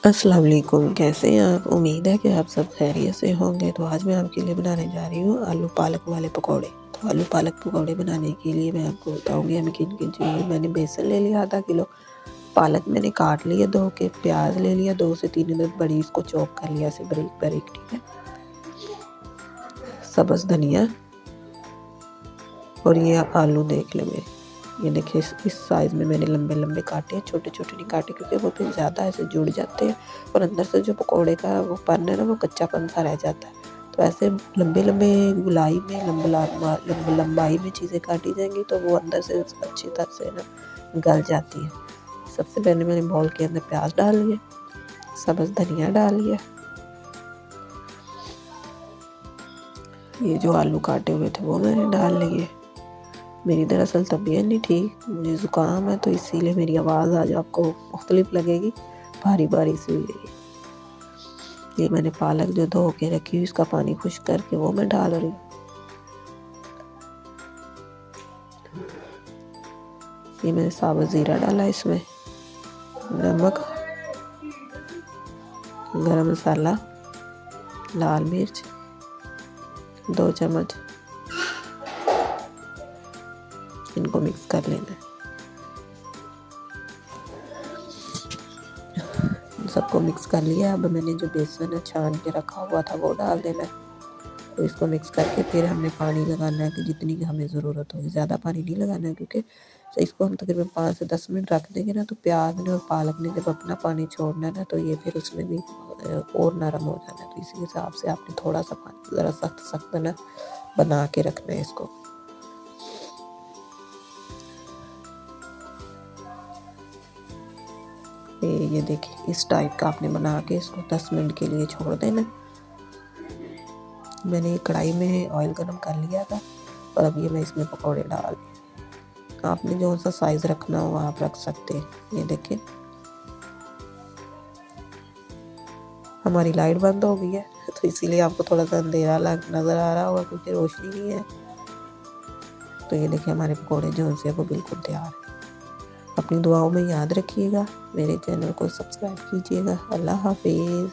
अस्सलाम वालेकुम, कैसे हैं आप? उम्मीद है कि आप सब खैरियत से होंगे। तो आज मैं आपके लिए बनाने जा रही हूँ आलू पालक वाले पकौड़े। तो आलू पालक पकौड़े बनाने के लिए मैं आपको बताऊँगी हमें किन-किन चाहिए। मैंने बेसन ले लिया आधा किलो, पालक मैंने काट लिए धो के, प्याज ले लिया 2 से 3 अदद बड़ी, इसको चॉप कर लिया ऐसे बारीक-बारीक, ठीक है। सब्ज़ धनिया और ये आलू देख लेंगे। ये देखिए इस साइज़ में मैंने लंबे-लंबे काटे हैं, छोटे-छोटे नहीं काटे क्योंकि वो फिर ज़्यादा ऐसे जुड़ जाते हैं और अंदर से जो पकौड़े का वो पन है ना वो कच्चापन सा रह जाता है। तो ऐसे लंबे-लंबे गोलाई में लंबाई में चीज़ें काटी जाएँगी तो वो अंदर से अच्छी तरह से ना गल जाती हैं। सबसे पहले मैंने बाउल के अंदर प्याज डाल लिए, सब्ज़ धनिया डाल लिया, ये जो आलू काटे हुए थे वो मैंने डाल लिए। मेरी दरअसल तबीयत नहीं ठीक, मुझे ज़ुकाम है तो इसीलिए मेरी आवाज़ आज आपको मुख्तलिफ लगेगी, भारी-भारी सी लगेगी। ये मैंने पालक जो धो के रखी हुई इसका पानी खुश्क करके वो मैं डाल रही हूँ। ये मैंने साबुत ज़ीरा डाला इसमें, नमक, गरम मसाला, लाल मिर्च 2 चम्मच, इनको मिक्स कर लेना है। सबको मिक्स कर लिया। अब मैंने जो बेसन छान के रखा हुआ था वो डाल देना है। तो इसको मिक्स करके फिर हमने पानी लगाना है कि जितनी की हमें ज़रूरत होगी, ज़्यादा पानी नहीं लगाना है क्योंकि इसको हम तकरीबन 5 से 10 मिनट रख देंगे ना तो प्याज ने और पालक ने जब अपना पानी छोड़ना है ना तो ये फिर उसमें भी और नरम हो जाना है। तो इसी हिसाब से आपने थोड़ा सा पानी ज़रा सख्त ना बना के रखना है इसको। ये देखिए इस टाइप का आपने बना के इसको 10 मिनट के लिए छोड़ देना। मैंने एक कढ़ाई में ऑयल गरम कर लिया था और अब ये मैं इसमें पकौड़े डाल, आपने जो सा साइज़ रखना हो आप रख सकते हैं। ये देखिए हमारी लाइट बंद हो गई है तो इसीलिए आपको थोड़ा सा अंधेरा नज़र आ रहा होगा क्योंकि रोशनी नहीं है। तो ये देखिए हमारे पकौड़े जो से वो बिल्कुल तैयार है। अपनी दुआओं में याद रखिएगा, मेरे चैनल को सब्सक्राइब कीजिएगा। अल्लाह हाफिज़।